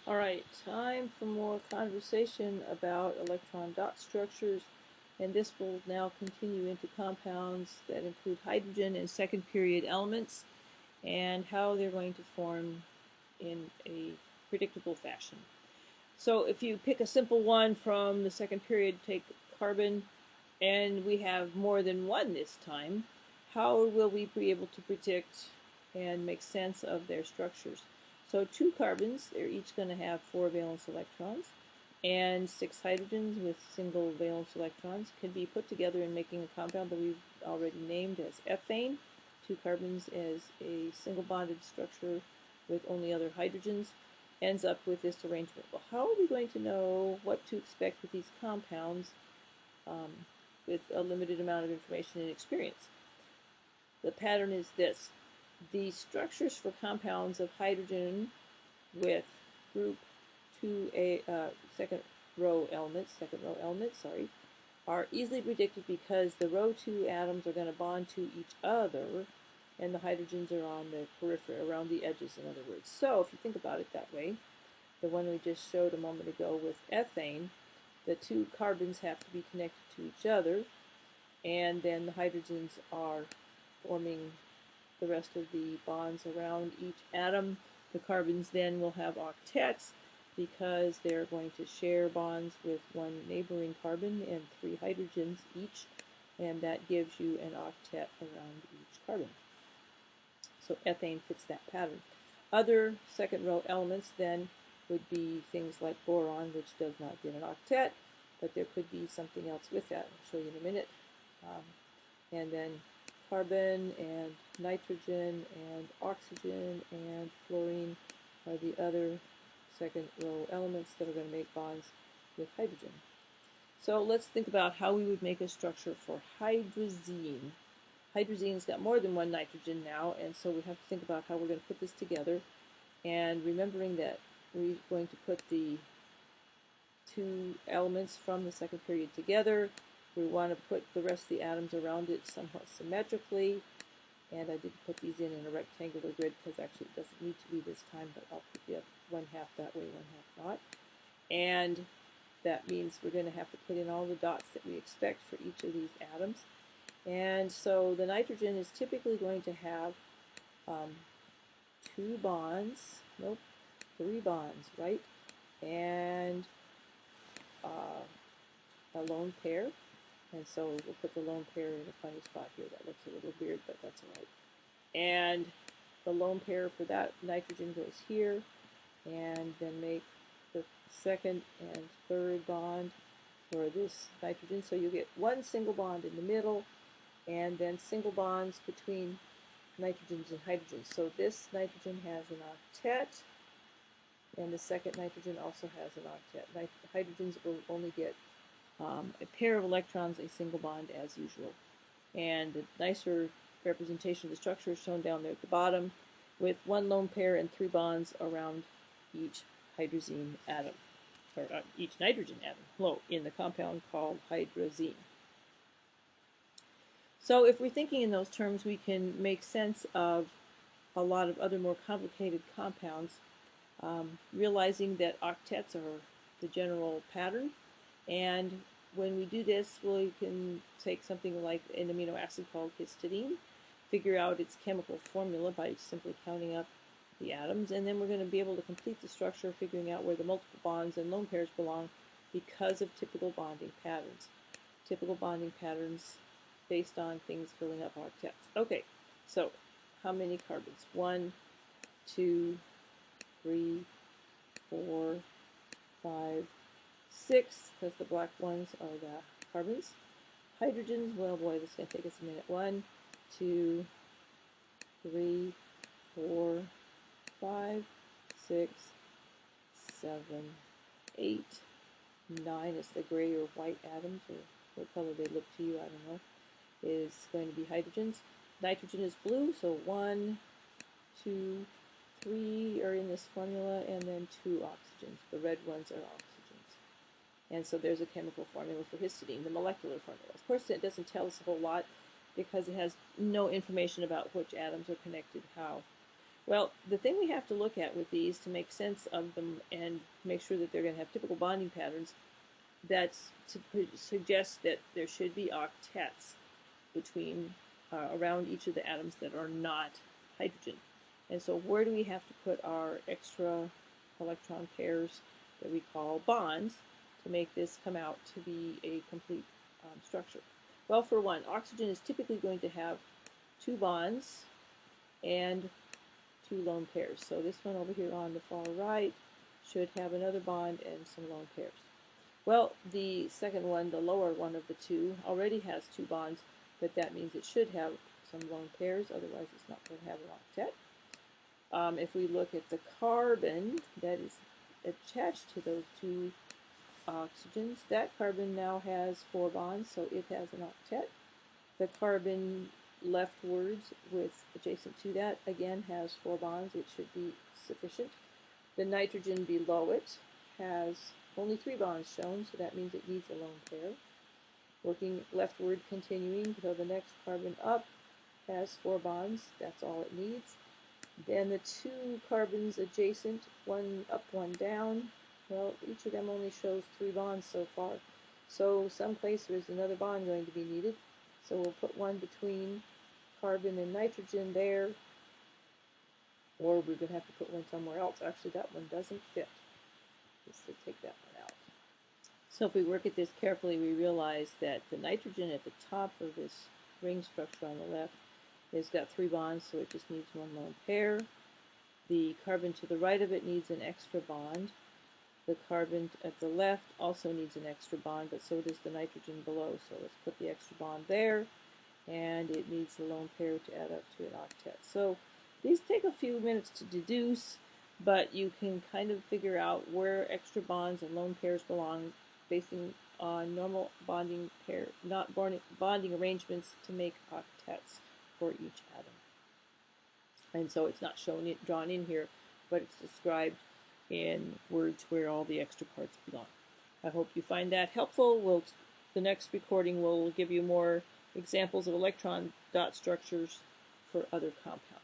Alright, time for more conversation about electron dot structures, and this will now continue into compounds that include hydrogen and second period elements and how they're going to form in a predictable fashion. So if you pick a simple one from the second period, take carbon, and we have more than one this time, how will we be able to predict and make sense of their structures? So two carbons, they're each going to have 4 valence electrons, and 6 hydrogens with single valence electrons can be put together in making a compound that we've already named as ethane. 2 carbons as a single bonded structure with only other hydrogens ends up with this arrangement. Well, how are we going to know what to expect with these compounds with a limited amount of information and experience? The pattern is this. The structures for compounds of hydrogen with group 2A second row elements, are easily predicted because the row 2 atoms are going to bond to each other, and the hydrogens are on the periphery, around the edges, in other words. So if you think about it that way, the one we just showed a moment ago with ethane, the 2 carbons have to be connected to each other, and then the hydrogens are forming the rest of the bonds around each atom. The carbons then will have octets because they're going to share bonds with one neighboring carbon and 3 hydrogens each, and that gives you an octet around each carbon. So ethane fits that pattern. Other second row elements then would be things like boron, which does not get an octet, but there could be something else with that. I'll show you in a minute. And then carbon and nitrogen and oxygen and fluorine are the other second row elements that are going to make bonds with hydrogen. So let's think about how we would make a structure for hydrazine. Hydrazine's got more than one nitrogen now, and so we have to think about how we're going to put this together, and remembering that we're going to put the 2 elements from the second period together. We want to put the rest of the atoms around it somewhat symmetrically, and I didn't put these in a rectangular grid because actually it doesn't need to be this time, but I'll put the one half that way, one half not. And that means we're going to have to put in all the dots that we expect for each of these atoms. And so the nitrogen is typically going to have 2 bonds, nope, 3 bonds, right? And a lone pair. And so we'll put the lone pair in a funny spot here. That looks a little weird, but that's all right. And the lone pair for that nitrogen goes here, and then make the second and third bond for this nitrogen. So you get one single bond in the middle, and then single bonds between nitrogens and hydrogens. So this nitrogen has an octet, and the second nitrogen also has an octet. Hydrogens will only get a pair of electrons, a single bond as usual. And the nicer representation of the structure is shown down there at the bottom with 1 lone pair and 3 bonds around each hydrazine atom, or each nitrogen atom, in the compound called hydrazine. So if we're thinking in those terms, we can make sense of a lot of other more complicated compounds, realizing that octets are the general pattern. And when we do this, we can take something like an amino acid called histidine, figure out its chemical formula by simply counting up the atoms, and then we're going to be able to complete the structure, figuring out where the multiple bonds and lone pairs belong because of typical bonding patterns. Typical bonding patterns based on things filling up octets. Okay, so how many carbons? 1, 2, 3, 4, 5, 6, because the black ones are the carbons. Hydrogens, well boy, this is going to take us a minute. 1, 2, 3, 4, 5, 6, 7, 8, 9 is the gray or white atoms, or what color they look to you, I don't know, is going to be hydrogens. Nitrogen is blue, so 1, 2, 3 are in this formula, and then 2 oxygens. The red ones are oxygens. And so there's a chemical formula for histidine, the molecular formula. Of course, it doesn't tell us a whole lot because it has no information about which atoms are connected how. Well, the thing we have to look at with these to make sense of them and make sure that they're going to have typical bonding patterns, that's to suggest that there should be octets between around each of the atoms that are not hydrogen. And so where do we have to put our extra electron pairs that we call bonds to make this come out to be a complete structure? Well, for one, oxygen is typically going to have 2 bonds and 2 lone pairs. So this one over here on the far right should have another bond and some lone pairs. Well, the second one, the lower one of the 2, already has 2 bonds, but that means it should have some lone pairs, otherwise it's not going to have an octet. If we look at the carbon that is attached to those 2 oxygens, that carbon now has 4 bonds, so it has an octet. The carbon leftwards with adjacent to that again has 4 bonds. It should be sufficient. The nitrogen below it has only 3 bonds shown, so that means it needs a lone pair. Working leftward, continuing, so the next carbon up has 4 bonds. That's all it needs. Then the 2 carbons adjacent, one up, one down. Well, each of them only shows 3 bonds so far. So someplace there's another bond going to be needed. So we'll put one between carbon and nitrogen there, or we're going to have to put one somewhere else. Actually, that one doesn't fit. Let's take that one out. So if we work at this carefully, we realize that the nitrogen at the top of this ring structure on the left has got 3 bonds, so it just needs one lone pair. The carbon to the right of it needs an extra bond. The carbon at the left also needs an extra bond, but so does the nitrogen below. So let's put the extra bond there, and it needs a lone pair to add up to an octet. So these take a few minutes to deduce, but you can kind of figure out where extra bonds and lone pairs belong based on normal bonding pair, not bonding arrangements to make octets for each atom. And so it's not drawn in here, but it's described in words where all the extra parts belong. I hope you find that helpful. The next recording will give you more examples of electron dot structures for other compounds.